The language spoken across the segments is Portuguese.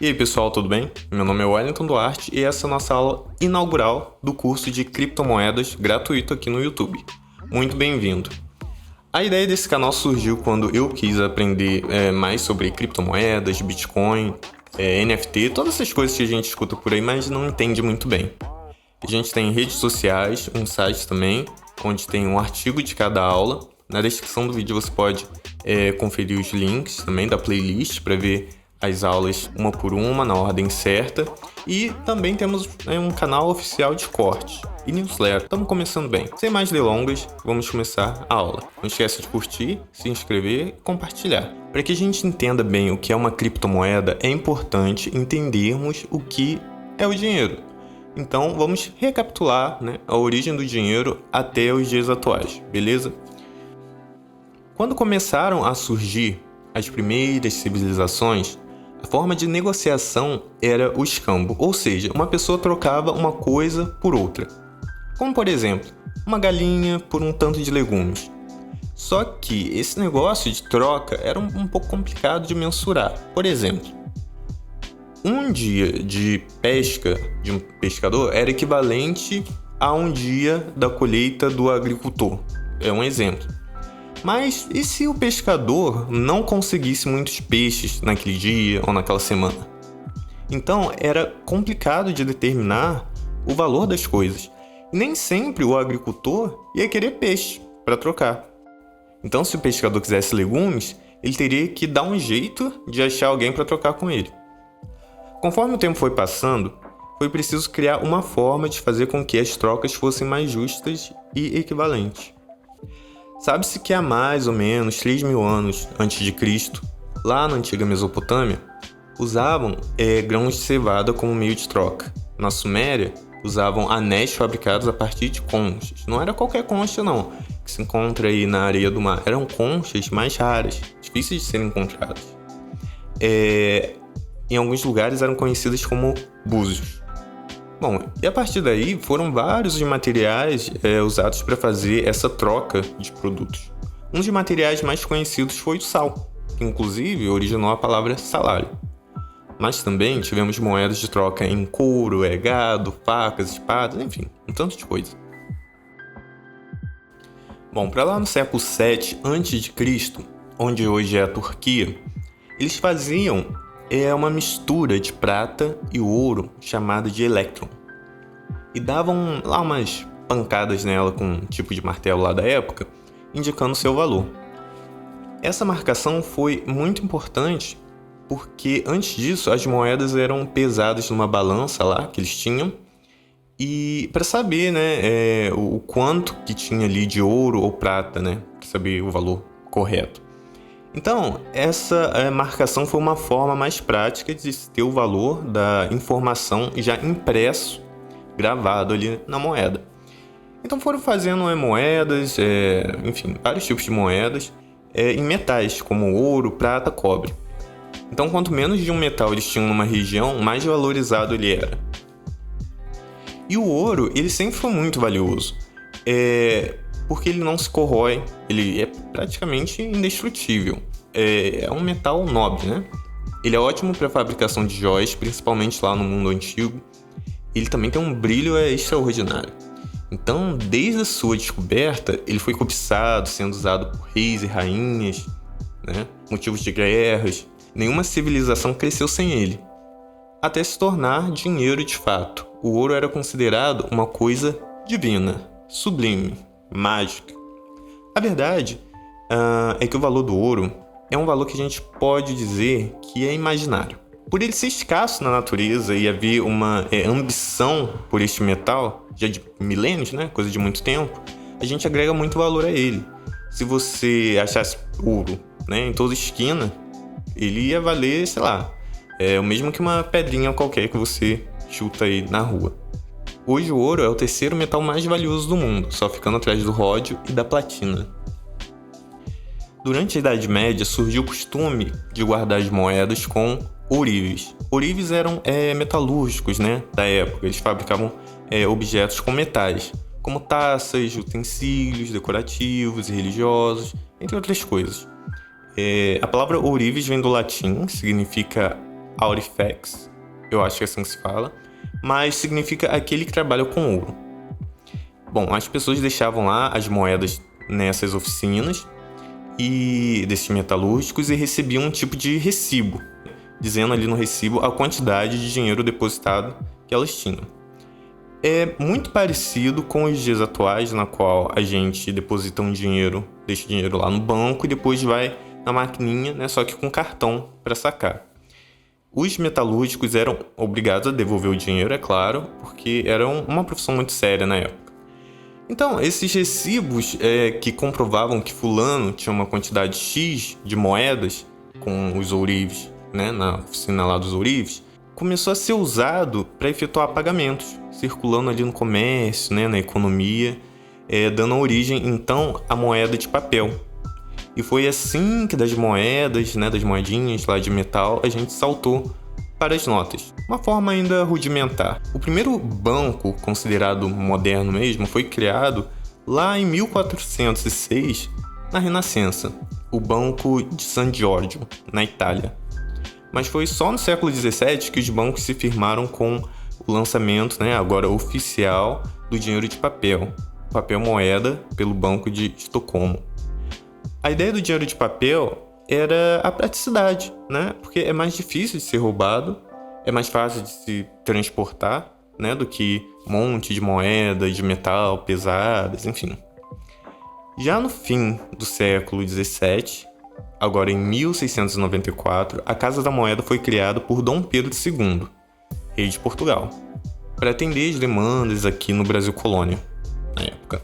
E aí pessoal, tudo bem? Meu nome é Wellington Duarte e essa é a nossa aula inaugural do curso de criptomoedas gratuito aqui no YouTube. Muito bem-vindo! A ideia desse canal surgiu quando eu quis aprender mais sobre criptomoedas, Bitcoin, NFT, todas essas coisas que a gente escuta por aí, mas não entende muito bem. A gente tem redes sociais, um site também, onde tem um artigo de cada aula. Na descrição do vídeo você pode conferir os links também da playlist para ver as aulas uma por uma, na ordem certa. E também temos um canal oficial de corte e newsletter. Estamos começando bem. Sem mais delongas, vamos começar a aula. Não esqueça de curtir, se inscrever e compartilhar. Para que a gente entenda bem o que é uma criptomoeda, é importante entendermos o que é o dinheiro. Então vamos recapitular a origem do dinheiro até os dias atuais, beleza? Quando começaram a surgir as primeiras civilizações, a forma de negociação era o escambo, ou seja, uma pessoa trocava uma coisa por outra. Como por exemplo, uma galinha por um tanto de legumes. Só que esse negócio de troca era um pouco complicado de mensurar. Por exemplo, um dia de pesca de um pescador era equivalente a um dia da colheita do agricultor. É um exemplo. Mas e se o pescador não conseguisse muitos peixes naquele dia ou naquela semana? Então era complicado de determinar o valor das coisas. E nem sempre o agricultor ia querer peixe para trocar. Então se o pescador quisesse legumes, ele teria que dar um jeito de achar alguém para trocar com ele. Conforme o tempo foi passando, foi preciso criar uma forma de fazer com que as trocas fossem mais justas e equivalentes. Sabe-se que há mais ou menos 3.000 anos antes de Cristo, lá na antiga Mesopotâmia, usavam grãos de cevada como meio de troca. Na Suméria, usavam anéis fabricados a partir de conchas. Não era qualquer concha não, que se encontra aí na areia do mar. Eram conchas mais raras, difíceis de serem encontradas. Em alguns lugares eram conhecidas como búzios. Bom, e a partir daí foram vários os materiais usados para fazer essa troca de produtos. Um dos materiais mais conhecidos foi o sal, que inclusive originou a palavra salário. Mas também tivemos moedas de troca em couro, gado, facas, espadas, enfim, um tanto de coisa. Bom, para lá no século VII a.C., onde hoje é a Turquia, eles faziam uma mistura de prata e ouro chamada de elétron. E davam lá umas pancadas nela com um tipo de martelo lá da época, indicando seu valor. Essa marcação foi muito importante porque antes disso as moedas eram pesadas numa balança lá que eles tinham e para saber o quanto que tinha ali de ouro ou prata, para saber o valor correto. Então, essa marcação foi uma forma mais prática de ter o valor da informação já impresso, gravado ali na moeda. Então foram fazendo moedas, enfim, vários tipos de moedas em metais, como ouro, prata, cobre. Então quanto menos de um metal eles tinham numa região, mais valorizado ele era. E o ouro, ele sempre foi muito valioso, porque ele não se corrói, ele é praticamente indestrutível. É um metal nobre, Ele é ótimo para a fabricação de joias, principalmente lá no mundo antigo. Ele também tem um brilho extraordinário. Então, desde a sua descoberta, ele foi cobiçado, sendo usado por reis e rainhas, motivos de guerras. Nenhuma civilização cresceu sem ele, até se tornar dinheiro de fato. O ouro era considerado uma coisa divina, sublime, mágica. A verdade é que o valor do ouro é um valor que a gente pode dizer que é imaginário. Por ele ser escasso na natureza e haver uma ambição por este metal, já de milênios, coisa de muito tempo, a gente agrega muito valor a ele. Se você achasse ouro em toda esquina, ele ia valer, sei lá, o mesmo que uma pedrinha qualquer que você chuta aí na rua. Hoje o ouro é o terceiro metal mais valioso do mundo, só ficando atrás do ródio e da platina. Durante a Idade Média surgiu o costume de guardar as moedas com ourives. Ourives eram metalúrgicos da época, eles fabricavam objetos com metais, como taças, utensílios decorativos e religiosos, entre outras coisas. A palavra ourives vem do latim, significa aurifex, eu acho que é assim que se fala, mas significa aquele que trabalha com ouro. Bom, as pessoas deixavam lá as moedas nessas oficinas e desses metalúrgicos e recebiam um tipo de recibo, dizendo ali no recibo a quantidade de dinheiro depositado que elas tinham. É muito parecido com os dias atuais, na qual a gente deposita um dinheiro, deixa o dinheiro lá no banco e depois vai na maquininha, né, só que com cartão para sacar. Os metalúrgicos eram obrigados a devolver o dinheiro, é claro, porque era uma profissão muito séria na época. Então, esses recibos que comprovavam que fulano tinha uma quantidade X de moedas com os ourives, né, na oficina lá dos ourives, começou a ser usado para efetuar pagamentos, circulando ali no comércio, né, na economia, dando origem, então, à moeda de papel. E foi assim que das moedas, né, das moedinhas lá de metal, a gente saltou para as notas. Uma forma ainda rudimentar. O primeiro banco, considerado moderno mesmo, foi criado lá em 1406, na Renascença, o Banco de San Giorgio, na Itália. Mas foi só no século XVII que os bancos se firmaram com o lançamento, né, agora oficial, do dinheiro de papel moeda, pelo Banco de Estocolmo. A ideia do dinheiro de papel era a praticidade, né? Porque é mais difícil de ser roubado, é mais fácil de se transportar, né, do que um monte de moedas de metal pesadas, enfim. Já no fim do século XVII, agora em 1694, a Casa da Moeda foi criada por Dom Pedro II, rei de Portugal, para atender as demandas aqui no Brasil Colônia, na época.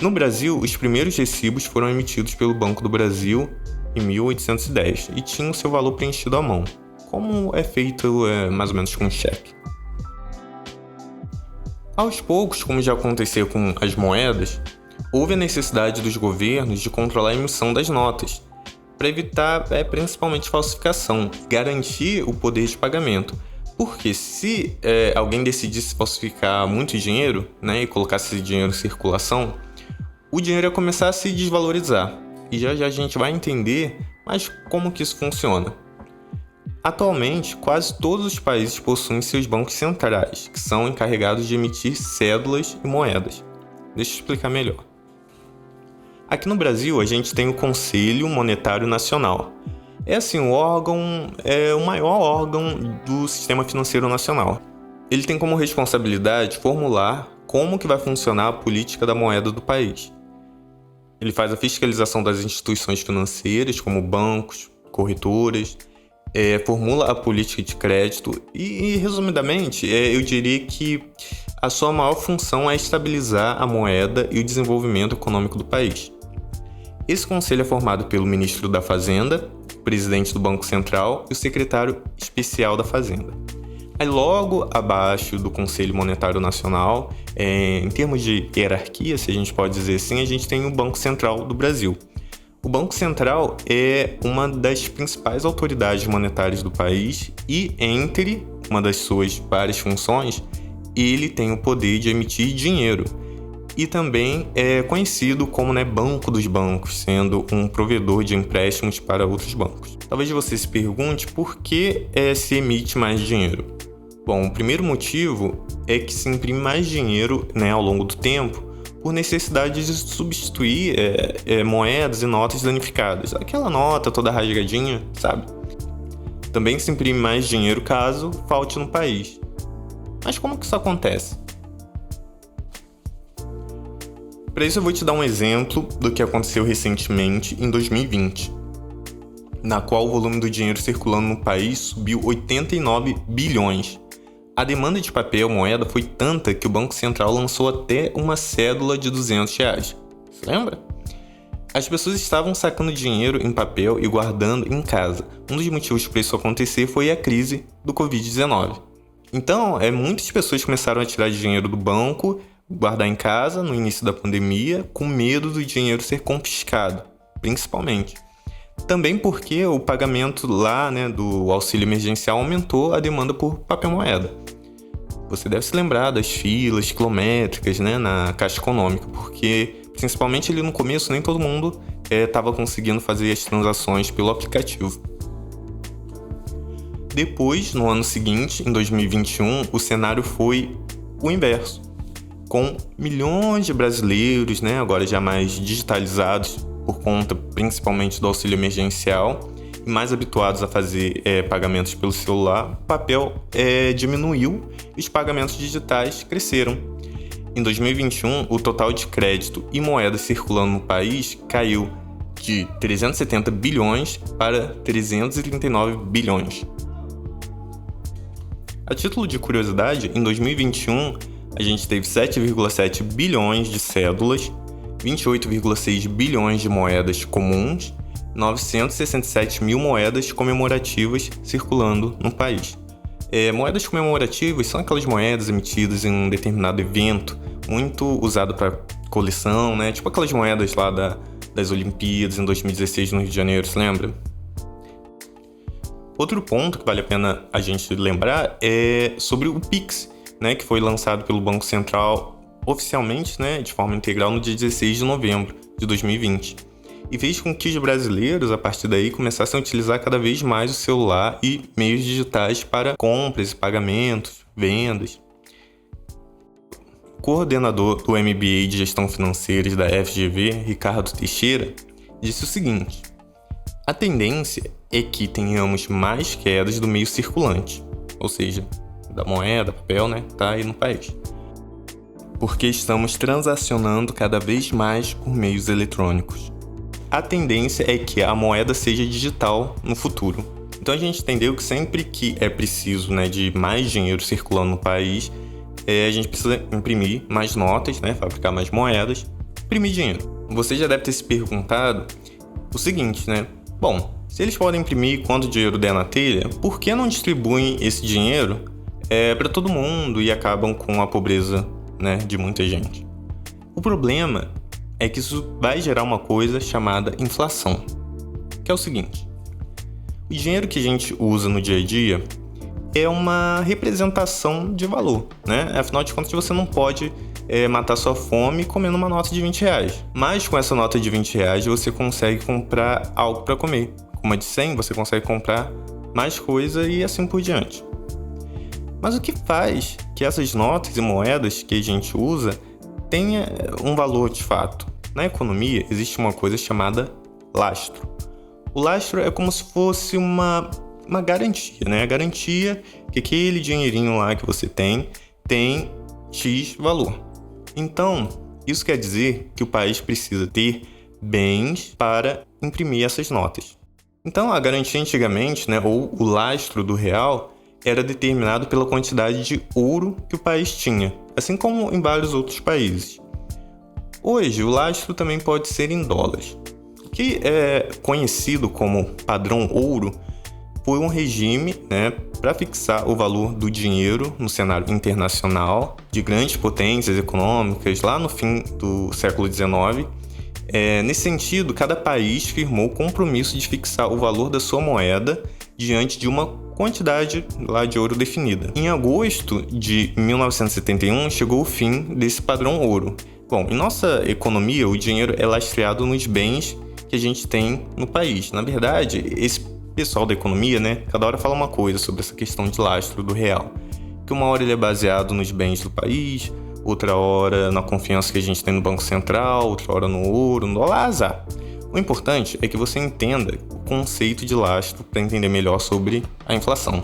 No Brasil, os primeiros recibos foram emitidos pelo Banco do Brasil em 1810 e tinham seu valor preenchido à mão, como é feito mais ou menos com cheque. Aos poucos, como já aconteceu com as moedas, houve a necessidade dos governos de controlar a emissão das notas, para evitar principalmente falsificação, garantir o poder de pagamento. Porque se alguém decidisse falsificar muito dinheiro, né, e colocasse esse dinheiro em circulação, o dinheiro ia começar a se desvalorizar. E já a gente vai entender mais como que isso funciona. Atualmente, quase todos os países possuem seus bancos centrais, que são encarregados de emitir cédulas e moedas. Deixa eu explicar melhor. Aqui no Brasil, a gente tem o Conselho Monetário Nacional. É assim, o maior órgão do Sistema Financeiro Nacional. Ele tem como responsabilidade formular como que vai funcionar a política da moeda do país. Ele faz a fiscalização das instituições financeiras, como bancos, corretoras, formula a política de crédito e resumidamente, eu diria que a sua maior função é estabilizar a moeda e o desenvolvimento econômico do país. Esse conselho é formado pelo ministro da Fazenda, presidente do Banco Central e o secretário especial da Fazenda. Aí logo abaixo do Conselho Monetário Nacional, em termos de hierarquia, se a gente pode dizer assim, a gente tem o Banco Central do Brasil. O Banco Central é uma das principais autoridades monetárias do país e, entre uma das suas várias funções, ele tem o poder de emitir dinheiro. E também é conhecido como, Banco dos Bancos, sendo um provedor de empréstimos para outros bancos. Talvez você se pergunte por que se emite mais dinheiro. Bom, o primeiro motivo é que se imprime mais dinheiro, ao longo do tempo por necessidade de substituir moedas e notas danificadas. Aquela nota toda rasgadinha, sabe? Também se imprime mais dinheiro caso falte no país. Mas como que isso acontece? Para isso eu vou te dar um exemplo do que aconteceu recentemente em 2020, na qual o volume do dinheiro circulando no país subiu 89 bilhões. A demanda de papel moeda foi tanta que o Banco Central lançou até uma cédula de R$200. Você lembra? As pessoas estavam sacando dinheiro em papel e guardando em casa. Um dos motivos para isso acontecer foi a crise do Covid-19. Então, muitas pessoas começaram a tirar dinheiro do banco, guardar em casa no início da pandemia, com medo do dinheiro ser confiscado, principalmente. Também porque o pagamento lá, do auxílio emergencial aumentou a demanda por papel moeda. Você deve se lembrar das filas quilométricas, na Caixa Econômica, porque principalmente ali no começo nem todo mundo estava conseguindo fazer as transações pelo aplicativo. Depois, no ano seguinte, em 2021, o cenário foi o inverso, com milhões de brasileiros, né, agora já mais digitalizados por conta principalmente do auxílio emergencial e mais habituados a fazer pagamentos pelo celular, o papel diminuiu e os pagamentos digitais cresceram. Em 2021, o total de crédito e moedas circulando no país caiu de 370 bilhões para 339 bilhões. A título de curiosidade, em 2021, a gente teve 7,7 bilhões de cédulas, 28,6 bilhões de moedas comuns, 967 mil moedas comemorativas circulando no país. Moedas comemorativas são aquelas moedas emitidas em um determinado evento, muito usado para coleção, né? Tipo aquelas moedas lá das Olimpíadas em 2016 no Rio de Janeiro, se lembra? Outro ponto que vale a pena a gente lembrar é sobre o Pix, né, que foi lançado pelo Banco Central oficialmente, né, de forma integral no dia 16 de novembro de 2020. E fez com que os brasileiros, a partir daí, começassem a utilizar cada vez mais o celular e meios digitais para compras, pagamentos, vendas. O coordenador do MBA de Gestão Financeira da FGV, Ricardo Teixeira, disse o seguinte: a tendência é que tenhamos mais quedas do meio circulante, ou seja, da moeda, papel, né, tá aí no país, porque estamos transacionando cada vez mais por meios eletrônicos. A tendência é que a moeda seja digital no futuro. Então a gente entendeu que sempre que é preciso, né, de mais dinheiro circulando no país, a gente precisa imprimir mais notas, né, fabricar mais moedas, imprimir dinheiro. Você já deve ter se perguntado o seguinte, né? Bom, se eles podem imprimir quando o dinheiro der na telha, por que não distribuem esse dinheiro para todo mundo e acabam com a pobreza, né, de muita gente? O problema é que isso vai gerar uma coisa chamada inflação, que é o seguinte: o dinheiro que a gente usa no dia a dia é uma representação de valor, né? Afinal de contas, você não pode matar sua fome comendo uma nota de R$20. Mas com essa nota de R$20 você consegue comprar algo para comer. Com uma de 100 você consegue comprar mais coisa e assim por diante. Mas o que faz que essas notas e moedas que a gente usa tenha um valor de fato? Na economia existe uma coisa chamada lastro. O lastro é como se fosse uma garantia, né? A garantia que aquele dinheirinho lá que você tem X valor. Então, isso quer dizer que o país precisa ter bens para imprimir essas notas. Então, a garantia antigamente, né, ou o lastro do real, era determinado pela quantidade de ouro que o país tinha, assim como em vários outros países. Hoje, o lastro também pode ser em dólares. O que é conhecido como padrão ouro foi um regime, né, para fixar o valor do dinheiro no cenário internacional de grandes potências econômicas lá no fim do século XIX. Nesse sentido, cada país firmou o compromisso de fixar o valor da sua moeda diante de uma quantidade lá de ouro definida. Em agosto de 1971, chegou o fim desse padrão ouro. Bom, em nossa economia, o dinheiro é lastreado nos bens que a gente tem no país. Na verdade, esse pessoal da economia, né, cada hora fala uma coisa sobre essa questão de lastro do real. Que uma hora ele é baseado nos bens do país, outra hora na confiança que a gente tem no Banco Central, outra hora no ouro, no dólar, azar. O importante é que você entenda o conceito de lastro para entender melhor sobre a inflação.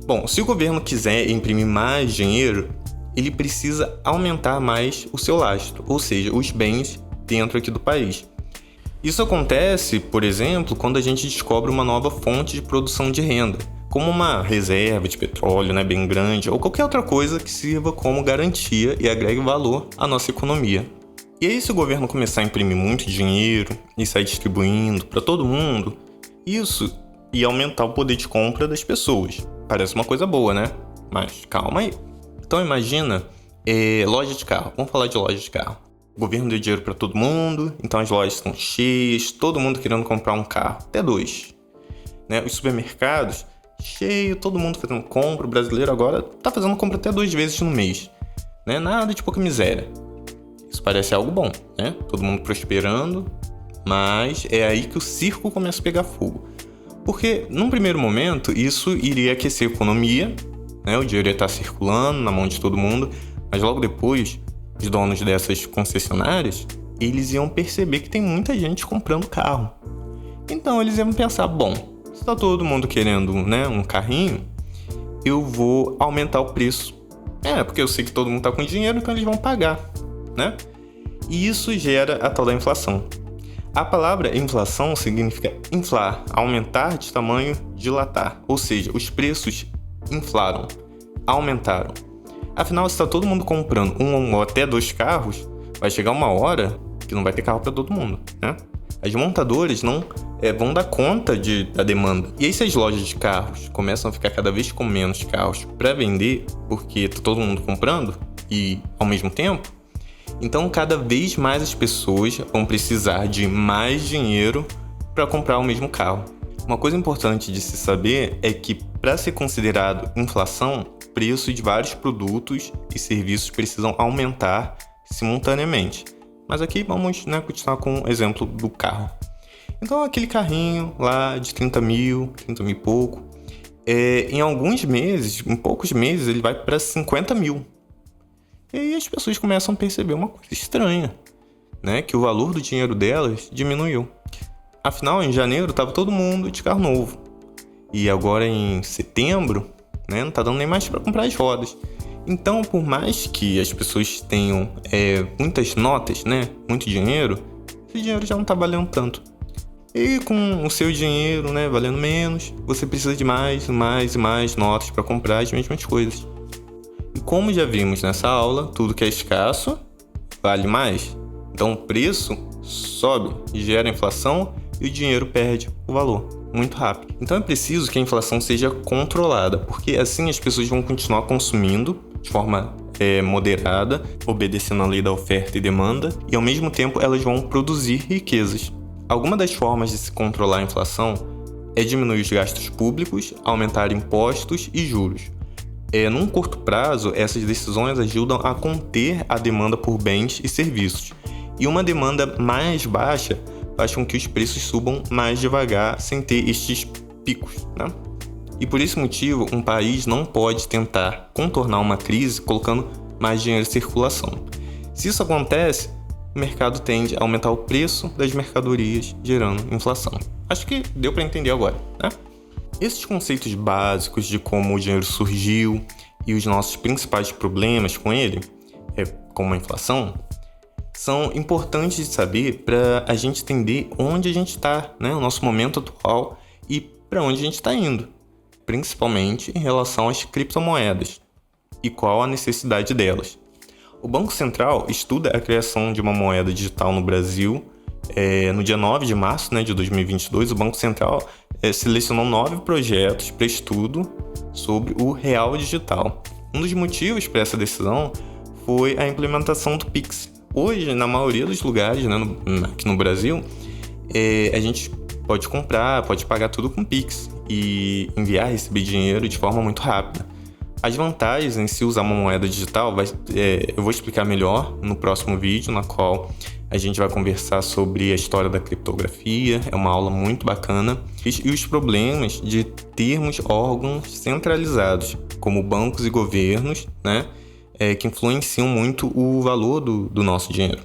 Bom, se o governo quiser imprimir mais dinheiro, ele precisa aumentar mais o seu lastro, ou seja, os bens dentro aqui do país. Isso acontece, por exemplo, quando a gente descobre uma nova fonte de produção de renda, como uma reserva de petróleo, né, bem grande, ou qualquer outra coisa que sirva como garantia e agregue valor à nossa economia. E aí, se o governo começar a imprimir muito dinheiro e sair distribuindo para todo mundo, isso ia aumentar o poder de compra das pessoas. Parece uma coisa boa, né? Mas calma aí. Então imagina loja de carro. Vamos falar de loja de carro. O governo deu dinheiro para todo mundo, então as lojas estão cheias, todo mundo querendo comprar um carro, até 2. Né? Os supermercados, cheio, todo mundo fazendo compra. O brasileiro agora tá fazendo compra até 2 vezes no mês. Né? Nada de pouca miséria. Isso parece algo bom, né? Todo mundo prosperando, mas é aí que o circo começa a pegar fogo. Porque, num primeiro momento, isso iria aquecer a economia, né? O dinheiro ia estar circulando na mão de todo mundo, mas logo depois, os donos dessas concessionárias, eles iam perceber que tem muita gente comprando carro. Então, eles iam pensar, bom, se está todo mundo querendo, né, um carrinho, eu vou aumentar o preço. Porque eu sei que todo mundo está com dinheiro, então eles vão pagar, né? E isso gera a tal da inflação. A palavra inflação significa inflar, aumentar de tamanho, dilatar. Ou seja, os preços inflaram, aumentaram. Afinal, se está todo mundo comprando um ou até 2 carros, vai chegar uma hora que não vai ter carro para todo mundo, né? As montadoras não vão dar conta da demanda. E aí, se as lojas de carros começam a ficar cada vez com menos carros para vender, porque está todo mundo comprando e ao mesmo tempo, então cada vez mais as pessoas vão precisar de mais dinheiro para comprar o mesmo carro. Uma coisa importante de se saber é que, para ser considerado inflação, preços de vários produtos e serviços precisam aumentar simultaneamente. Mas aqui vamos continuar com o exemplo do carro. Então aquele carrinho lá de 30 mil e pouco, em alguns meses, em poucos meses, ele vai para 50 mil. E aí as pessoas começam a perceber uma coisa estranha, né? Que o valor do dinheiro delas diminuiu. Afinal, em janeiro estava todo mundo de carro novo. E agora em setembro, né, não está dando nem mais para comprar as rodas. Então, por mais que as pessoas tenham muitas notas, né, muito dinheiro, esse dinheiro já não está valendo tanto. E com o seu dinheiro, né, valendo menos, você precisa de mais e mais notas para comprar as mesmas coisas. E como já vimos nessa aula, tudo que é escasso vale mais. Então o preço sobe, gera inflação e o dinheiro perde o valor muito rápido. Então é preciso que a inflação seja controlada, porque assim as pessoas vão continuar consumindo de forma moderada, obedecendo a lei da oferta e demanda, e ao mesmo tempo elas vão produzir riquezas. Alguma das formas de se controlar a inflação é diminuir os gastos públicos, aumentar impostos e juros. Num curto prazo, essas decisões ajudam a conter a demanda por bens e serviços, e uma demanda mais baixa faz com que os preços subam mais devagar sem ter estes picos, né? E por esse motivo, um país não pode tentar contornar uma crise colocando mais dinheiro em circulação. Se isso acontece, o mercado tende a aumentar o preço das mercadorias, gerando inflação. Acho que deu para entender agora, né? Esses conceitos básicos de como o dinheiro surgiu e os nossos principais problemas com ele, como a inflação, são importantes de saber para a gente entender onde a gente está, né? O nosso momento atual e para onde a gente está indo, principalmente em relação às criptomoedas e qual a necessidade delas. O Banco Central estuda a criação de uma moeda digital no Brasil. No dia 9 de março, de 2022, o Banco Central selecionou 9 projetos para estudo sobre o real digital. Um dos motivos para essa decisão foi a implementação do Pix. Hoje, na maioria dos lugares, aqui no Brasil, a gente pode comprar, pode pagar tudo com Pix e enviar, receber dinheiro de forma muito rápida. As vantagens em se usar uma moeda digital, eu vou explicar melhor no próximo vídeo, na qual a gente vai conversar sobre a história da criptografia, é uma aula muito bacana, e os problemas de termos órgãos centralizados, como bancos e governos, que influenciam muito o valor do nosso dinheiro.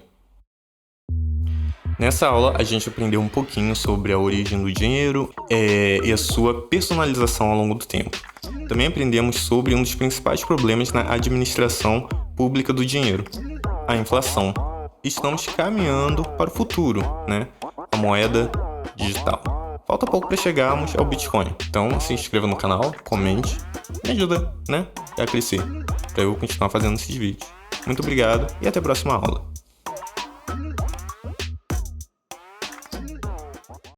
Nessa aula, a gente aprendeu um pouquinho sobre a origem do dinheiro e a sua personalização ao longo do tempo. Também aprendemos sobre um dos principais problemas na administração pública do dinheiro, a inflação. Estamos caminhando para o futuro, a moeda digital. Falta pouco para chegarmos ao Bitcoin. Então, se inscreva no canal, comente, me ajuda a crescer, para eu continuar fazendo esses vídeos. Muito obrigado e até a próxima aula.